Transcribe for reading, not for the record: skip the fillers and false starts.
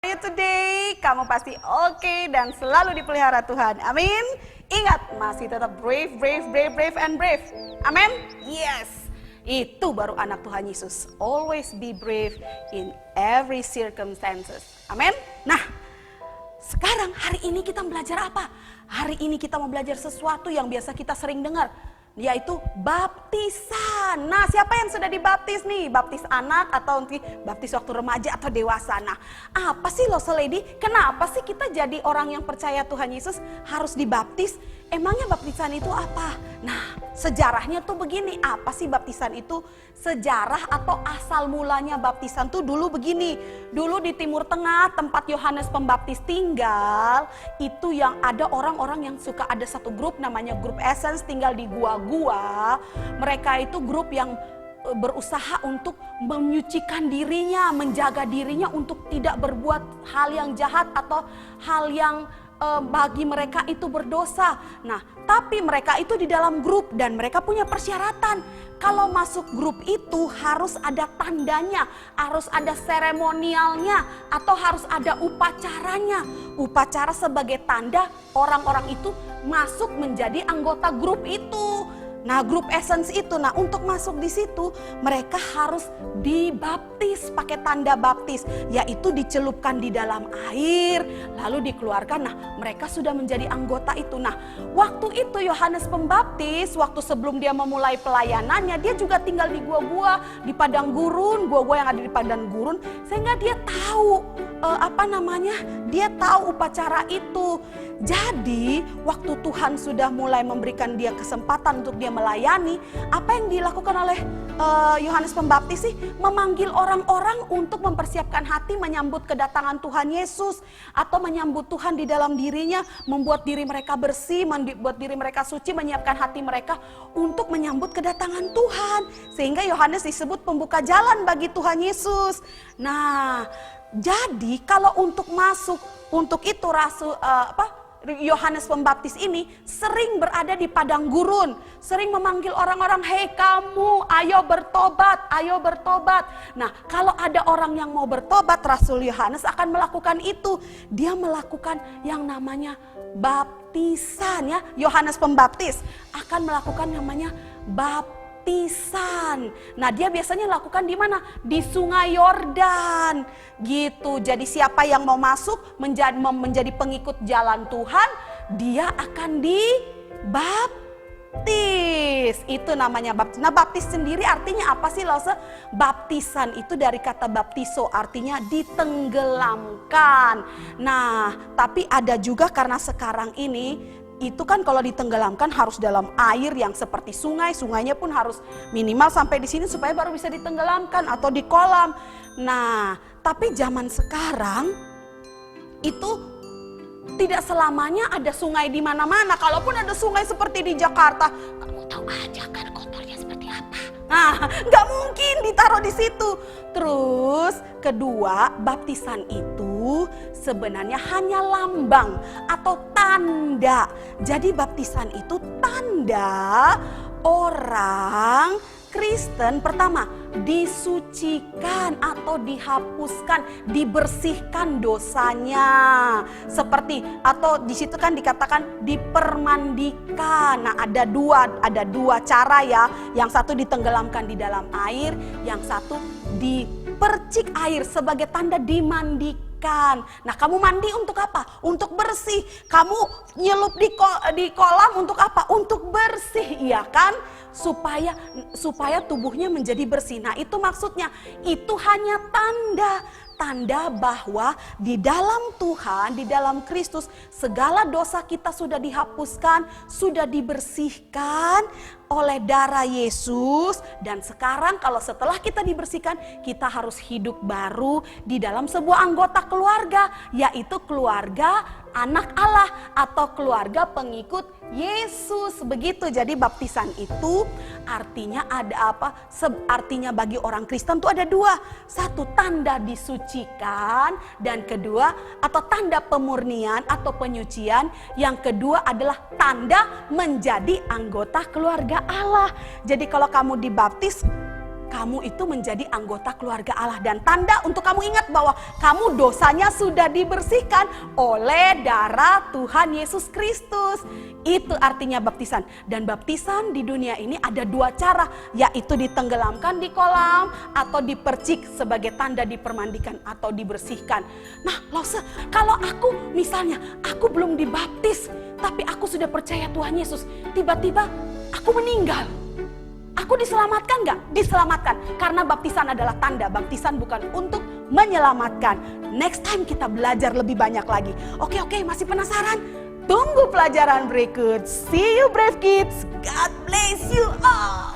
you today? Kamu pasti oke dan selalu dipelihara Tuhan. Amin. Ingat, masih tetap brave, and brave. Amin. Yes. Itu baru anak Tuhan Yesus. Always be brave in every circumstances. Amin. Nah, sekarang hari ini kita belajar apa? Hari ini kita mau belajar sesuatu yang biasa kita sering dengar, yaitu baptisan. Nah, siapa yang sudah dibaptis nih? Baptis anak atau baptis waktu remaja atau dewasa? Nah, apa sih Lost Lady? Kenapa sih kita jadi orang yang percaya Tuhan Yesus harus dibaptis? Emangnya baptisan itu apa? Nah, sejarahnya tuh begini. Apa sih baptisan itu? Sejarah atau asal mulanya baptisan tuh dulu begini. Dulu di Timur Tengah, tempat Yohanes Pembaptis tinggal, itu yang ada orang-orang yang suka, ada satu grup namanya grup Essence, tinggal di gua-gua. Mereka itu grup yang berusaha untuk menyucikan dirinya, menjaga dirinya untuk tidak berbuat hal yang jahat atau hal yang bagi mereka itu berdosa. Nah, tapi mereka itu di dalam grup dan mereka punya persyaratan. Kalau masuk grup itu harus ada tandanya, harus ada seremonialnya, atau harus ada upacaranya. Upacara sebagai tanda orang-orang itu masuk menjadi anggota grup itu. Nah, grup Essence itu, nah untuk masuk di situ mereka harus dibaptis pakai tanda baptis, yaitu dicelupkan di dalam air lalu dikeluarkan. Nah, mereka sudah menjadi anggota itu. Nah, waktu itu Yohanes Pembaptis, waktu sebelum dia memulai pelayanannya, dia juga tinggal di gua-gua, di padang gurun, gua-gua yang ada di padang gurun, sehingga dia tahu dia tahu upacara itu. Jadi waktu Tuhan sudah mulai memberikan dia kesempatan untuk dia melayani, apa yang dilakukan oleh Yohanes Pembaptis sih? Memanggil orang-orang untuk mempersiapkan hati menyambut kedatangan Tuhan Yesus, atau menyambut Tuhan di dalam dirinya, membuat diri mereka bersih, membuat diri mereka suci, menyiapkan hati mereka untuk menyambut kedatangan Tuhan. Sehingga Yohanes disebut pembuka jalan bagi Tuhan Yesus. Nah, jadi kalau untuk masuk, untuk itu Yohanes Pembaptis ini sering berada di padang gurun, sering memanggil orang-orang, "Hei kamu, ayo bertobat, ayo bertobat." Nah, kalau ada orang yang mau bertobat, Rasul Yohanes akan melakukan itu. Dia melakukan yang namanya baptisan ya. Yohanes Pembaptis akan melakukan namanya baptisan. Nah, dia biasanya lakukan di mana? Di Sungai Yordan gitu. Jadi siapa yang mau masuk menjadi pengikut jalan Tuhan, dia akan dibaptis. Itu namanya baptis. Nah, baptis sendiri artinya apa sih, Lose? Baptisan itu dari kata baptiso, artinya ditenggelamkan. Nah, tapi ada juga karena sekarang ini itu kan kalau ditenggelamkan harus dalam air yang seperti sungai, sungainya pun harus minimal sampai di sini supaya baru bisa ditenggelamkan, atau di kolam. Nah, tapi zaman sekarang itu tidak selamanya ada sungai di mana-mana. Kalaupun ada sungai seperti di Jakarta, kamu tahu aja kan kotornya seperti apa. Nah, nggak mungkin ditaruh di situ. Terus kedua, baptisan itu sebenarnya hanya lambang atau tanda. Jadi baptisan itu tanda orang Kristen pertama disucikan atau dihapuskan, dibersihkan dosanya. Seperti, atau di situ kan dikatakan dipermandikan. Nah, ada dua cara ya. Yang satu ditenggelamkan di dalam air, yang satu dipercik air sebagai tanda dimandikan. Nah, kamu mandi untuk apa? Untuk bersih. Kamu nyelup di kolam untuk apa? Untuk bersih, iya kan? Supaya tubuhnya menjadi bersih. Nah, itu maksudnya. Itu hanya tanda bahwa di dalam Tuhan, di dalam Kristus, segala dosa kita sudah dihapuskan, sudah dibersihkan oleh darah Yesus. Dan sekarang kalau setelah kita dibersihkan, kita harus hidup baru di dalam sebuah anggota keluarga, yaitu keluarga anak Allah atau keluarga pengikut Yesus. Begitu. Jadi baptisan itu artinya ada apa? Artinya bagi orang Kristen itu ada dua. Satu, tanda disucikan, dan kedua, atau tanda pemurnian atau penyucian. Yang kedua adalah tanda menjadi anggota keluarga Allah. Jadi kalau kamu dibaptis, kamu itu menjadi anggota keluarga Allah. Dan tanda untuk kamu ingat bahwa kamu dosanya sudah dibersihkan oleh darah Tuhan Yesus Kristus. Itu artinya baptisan. Dan baptisan di dunia ini ada dua cara, yaitu ditenggelamkan di kolam atau dipercik sebagai tanda dipermandikan atau dibersihkan. Nah, Lause, kalau aku misalnya aku belum dibaptis, tapi aku sudah percaya Tuhan Yesus, tiba-tiba aku meninggal. Aku diselamatkan nggak? Diselamatkan. Karena baptisan adalah tanda. Baptisan bukan untuk menyelamatkan. Next time kita belajar lebih banyak lagi. Oke, masih penasaran? Tunggu pelajaran berikut. See you brave kids. God bless you all.